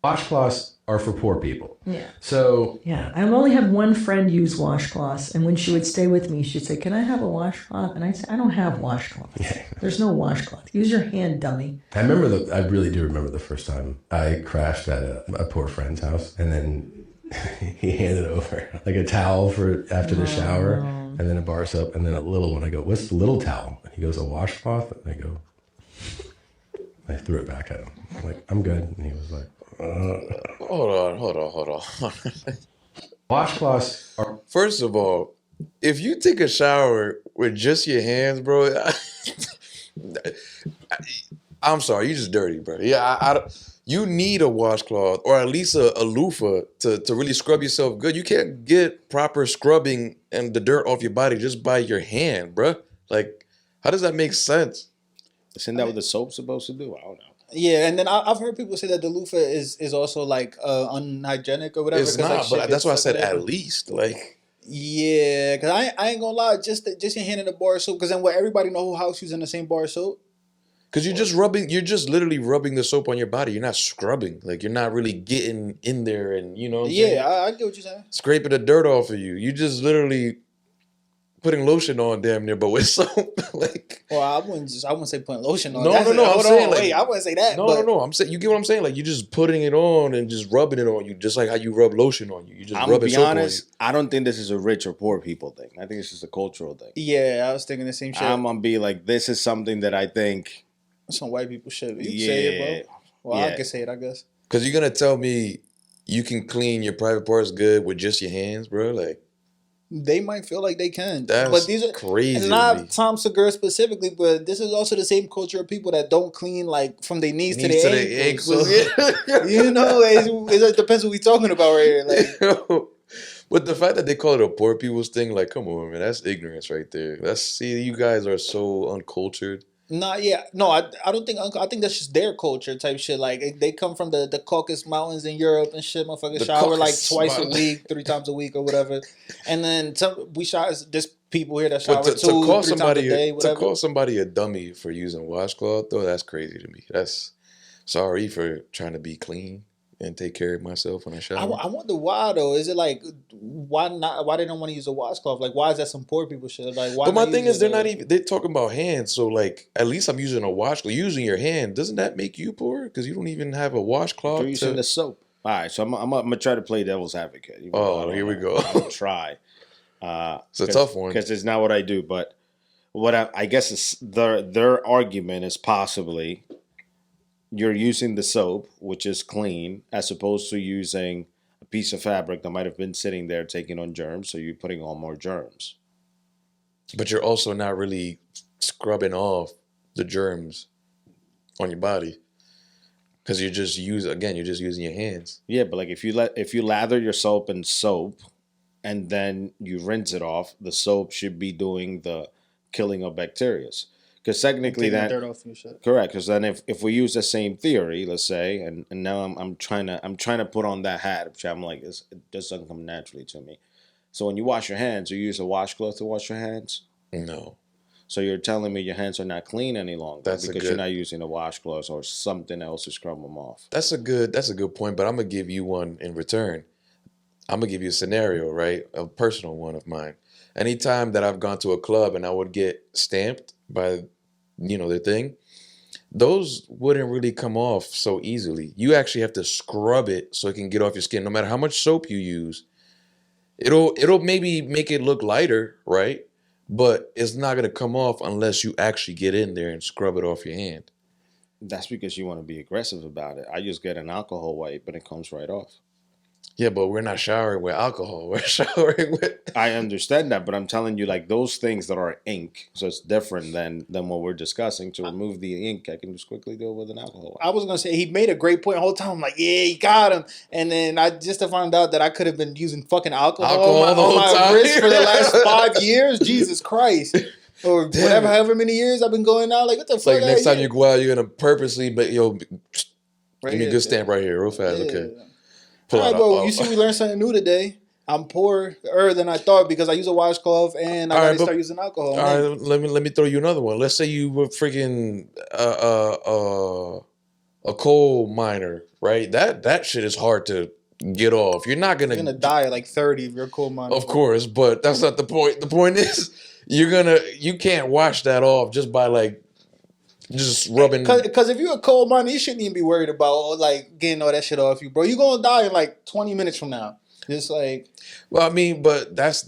Washcloths are for poor people. Yeah. So Yeah. I only have one friend use washcloths, and when she would stay with me, she'd say, "Can I have a washcloth?" And I'd say, "I don't have washcloths. There's no washcloth. Use your hand, dummy." I really do remember the first time I crashed at a poor friend's house, and then he handed over like a towel for after the shower, and then a bar soap, and then a little one. I go, "What's the little towel?" And he goes, "A washcloth." And I threw it back at him. I'm like, "I'm good." And he was like, Hold on. "Washcloths are First of all, if you take a shower with just your hands, bro, I'm sorry, you just dirty, bro. Yeah, you need a washcloth or at least a loofah to really scrub yourself good. You can't get proper scrubbing and the dirt off your body just by your hand, bro. Like, how does that make sense? Isn't that what the soap's supposed to do? I don't know. Yeah, and then I've heard people say that the loofah is also like unhygienic or whatever. It's 'Cause, like, not, shit but that's why I gets said stuck in at it. least. Like, Yeah, because I ain't gonna lie, just your hand in a bar of soap. Because then what everybody know who house using the same bar of soap. because you're just literally rubbing the soap on your body. You're not scrubbing. Like, you're not really getting in there and, you know what I'm saying? Yeah, I get what you're saying. Scraping the dirt off of you. You just literally putting lotion on damn near, but with soap. Like, Well, I wouldn't say putting lotion on. No, That's no, no, I'm hold saying, on, like- wait, I wouldn't say that. no, but no, no. I'm saying, you get what I'm saying? Like, you're just putting it on and just rubbing it on you, just like how you rub lotion on you. You just I'm gonna rubbing be soap honest. I don't think this is a rich or poor people thing. I think it's just a cultural thing. Yeah, I was thinking the same shit. I'm gonna be like, this is something that I think. Some white people shit. You can say it, bro. Well, I Yeah. can say it, I guess. on you. Because you're going to tell me you can clean your private parts good with just your hands, bro? Like, They might feel like they can, that's but these are crazy. it's to me. not Tom Segura specifically, but this is also the same culture of people that don't clean like from their knees to Knees their to their ankles. ankles. You know, it depends what we talking about right here. Like, But the fact that they call it a poor people's thing, like, come on, man, that's ignorance right there. See, you guys are so uncultured. I don't think I think that's just their culture type shit. Like they come from the Caucasus Mountains in Europe and shit. Motherfuckers The shower like Caucasus twice a Mountains. week, 3 times a week or whatever. And then we shower. There's people here that shower But two, 3 times a day, to whatever. call somebody a dummy for using washcloth, though, that's crazy to me. That's sorry for trying to be clean and take care of myself when I shower. I wonder why though. Is it like why not? Why they don't want to use a washcloth? Like why is that some poor people shit? Like why? But my not thing use is, they're it, not even. They're talking about hands, so like, at least I'm using a washcloth. Using your hand, doesn't that make you poor? Because you don't even have a washcloth. You're using the soap. All right, so I'm gonna try to play devil's advocate. even though I don't Here we know. go. I'm gonna try. It's a tough one. Because it's not what I do. But what I guess is their argument is possibly you're using the soap, which is clean, as opposed to using a piece of fabric that might have been sitting there taking on germs. So you're putting on more germs. But you're also not really scrubbing off the germs on your body because you're just using your hands. Yeah, but like if you lather your soap in soap and then you rinse it off, the soap should be doing the killing of bacteria. Because technically taking the that dirt off your shit. correct. Because then if we use the same theory, let's say, and now I'm trying to put on that hat, which I'm like it doesn't come naturally to me. So when you wash your hands, you use a washcloth to wash your hands. No, So you're telling me your hands are not clean any longer That's a because good- you're not using a washcloth or something else to scrub them off. that's a good point. But I'm gonna give you one in return. I'm gonna give you a scenario, right? A personal one of mine. Anytime that I've gone to a club and I would get stamped by, the thing, those wouldn't really come off so easily. You actually have to scrub it so it can get off your skin. No matter how much soap you use, it'll maybe make it look lighter, right? But it's not gonna come off unless you actually get in there and scrub it off your hand. That's because you want to be aggressive about it. I just get an alcohol wipe and it comes right off. Yeah, but we're not showering with alcohol. We're showering with. I understand that, but I'm telling you, like those things that are ink, so it's different than what we're discussing. To remove the ink, I can just quickly do it with an alcohol wipe. I was gonna say he made a great point the whole time. I'm like, yeah, he got him. And then I just to find out that I could have been using fucking alcohol Alcohol on the my, whole on my time. wrist for the last 5 years. Jesus Christ. Or Damn whatever, it. however many years I've been going out. Like, what the It's fuck? like next time you go out, you're gonna purposely, but Right give me a here, good stamp right here, real fast. yeah. Okay. All Pull right, out bro. a- You see, we learned something new today. I'm poorer than I thought because I use a washcloth and I All right, gotta but- start using alcohol. All right, let me throw you another one. Let's say you were freaking a coal miner, right? That shit is hard to get off. You're gonna die at like 30 if you're a coal miner. Of course, but that's not the point. The point is you can't wash that off just by like just rubbing. Because if you're a coal miner, you shouldn't even be worried about like getting all that shit off you, bro. You're gonna die in like 20 minutes from now. Just like, well, I mean, but that's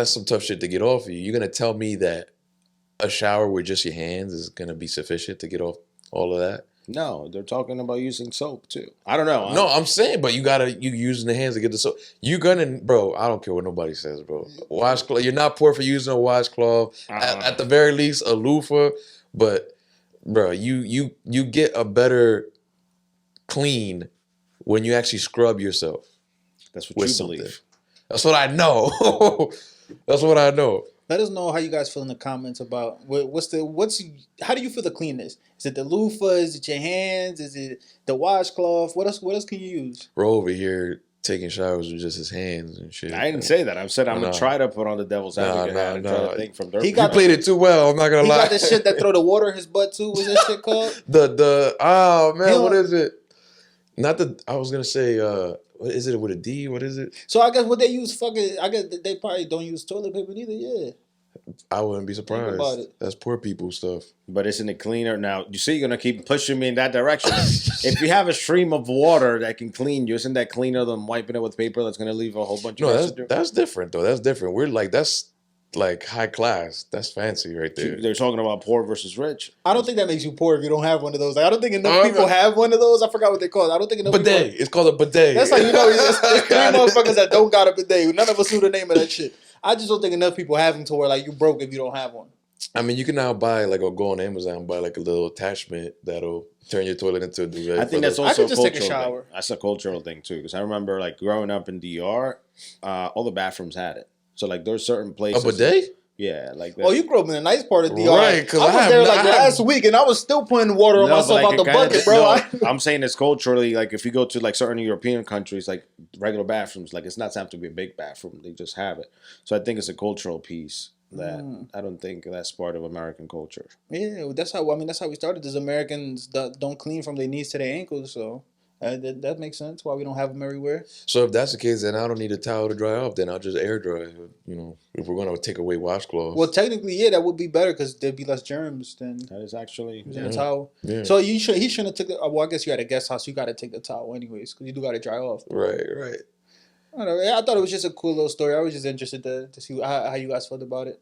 some tough shit to get off of you. You're gonna tell me that a shower with just your hands is gonna be sufficient to get off all of that? No, they're talking about using soap too. I don't know. No, I'm saying, but you using the hands to get the soap. Bro, I don't care what nobody says, bro. Washcloth, you're not poor for using a washcloth. At the very least, a loofah. But, bro, you get a better clean when you actually scrub yourself. That's what you believe. Something. That's what I know. That's what I know. let us know how you guys feel in the comments about how do you feel the cleanness? Is it the loofah? Is it your hands? Is it the washcloth? What else can you use? Bro over here taking showers with just his hands and shit. I didn't say that. I said I'm gonna try to put on the devil's advocate hat and try to think from their. You played it too well. I'm not gonna lie. He got this shit that throw the water in his butt too. What's that shit called? What is it? I was gonna say what is it with a D? What is it? So I guess what they use I guess they probably don't use toilet paper either. Yeah. I wouldn't be surprised. Think about it. That's poor people stuff. But isn't it cleaner? Now, you see, you're going to keep pushing me in that direction. If you have a stream of water that can clean you, isn't that cleaner than wiping it with paper that's going to leave a whole bunch of residue? That's different, though. That's different. That's like high class. That's fancy right there. They're talking about poor versus rich. I don't think that makes you poor if you don't have one of those. Like, I don't think enough people have one of those. I forgot what they call it. I don't think enough bidet. People... It's called a bidet. That's like, there's 3 motherfuckers that don't got a bidet. None of us knew the name of that shit. I just don't think enough people have them to where like you broke if you don't have one. I mean, you can now buy or go on Amazon and buy like a little attachment that'll turn your toilet into a duvet. I think that's also a cultural take a shower. Thing. That's a cultural thing too, because I remember like growing up in DR, all the bathrooms had it. So like there's certain places. A bidet? Yeah, like that. Oh, you grew up in a nice part of DR. Right, because I was there last week and I was still putting water on myself out the bucket, bro. I'm saying it's culturally, like if you go to like certain European countries, like regular bathrooms, like it's not have to be a big bathroom. They just have it. So I think it's a cultural piece that I don't think that's part of American culture. Yeah, that's how we started. As Americans don't clean from their knees to their ankles, so that makes sense why we don't have them everywhere. So if that's the case, then I don't need a towel to dry off. Then I'll just air dry. You know, if we're gonna take away washcloths. Well, technically, yeah, that would be better because there'd be less germs than that is actually using a towel. Yeah. So he shouldn't have took it. Well, I guess you had a guest house. You got to take the towel anyways because you do got to dry off. Right. I don't know. I thought it was just a cool little story. I was just interested to see how you guys felt about it.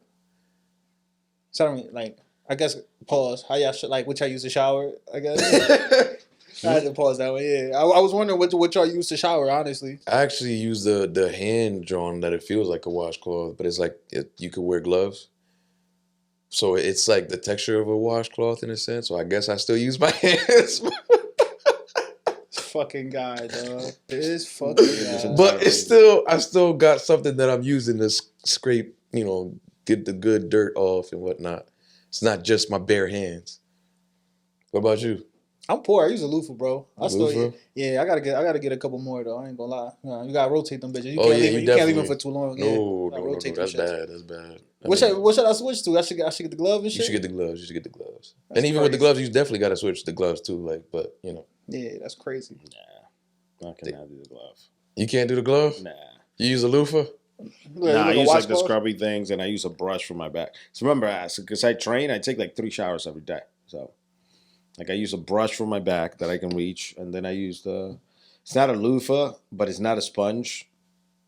So I don't really, like. I guess pause. How y'all what y'all use to shower? I guess. I had to pause that one. Yeah, I was wondering what y'all use to shower. Honestly, I actually use the hand drawn that it feels like a washcloth, but it's like you could wear gloves, so it's like the texture of a washcloth in a sense. So I guess I still use my hands. Fucking guy, dog. This fucking guy. But I still got something that I'm using to scrape, get the good dirt off and whatnot. It's not just my bare hands. What about you? I'm poor. I use a loofah, bro. I gotta get a couple more though. I ain't gonna lie. You gotta rotate them bitches. You can't leave them for too long. No, that's bad. That's bad. What should I switch to? I should get the glove and shit. You should get the gloves. And even with the gloves, you definitely gotta switch the gloves too. Yeah, that's crazy. Nah, I cannot do the glove. You can't do the glove? Nah. You use a loofah? I use like the scrubby things, and I use a brush for my back. So remember, because I train, I take like 3 showers every day. So. Like I use a brush for my back that I can reach, and then I use it's not a loofah, but it's not a sponge.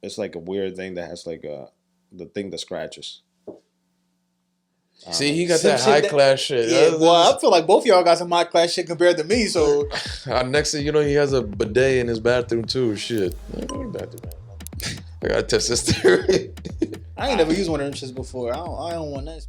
It's like a weird thing that has like the thing that scratches. See, he got that high class shit. Yeah, well, I feel like both of y'all got some high class shit compared to me. So next thing you know, he has a bidet in his bathroom too. Shit, I gotta test this theory. I ain't never used one of them shits before. I don't want that.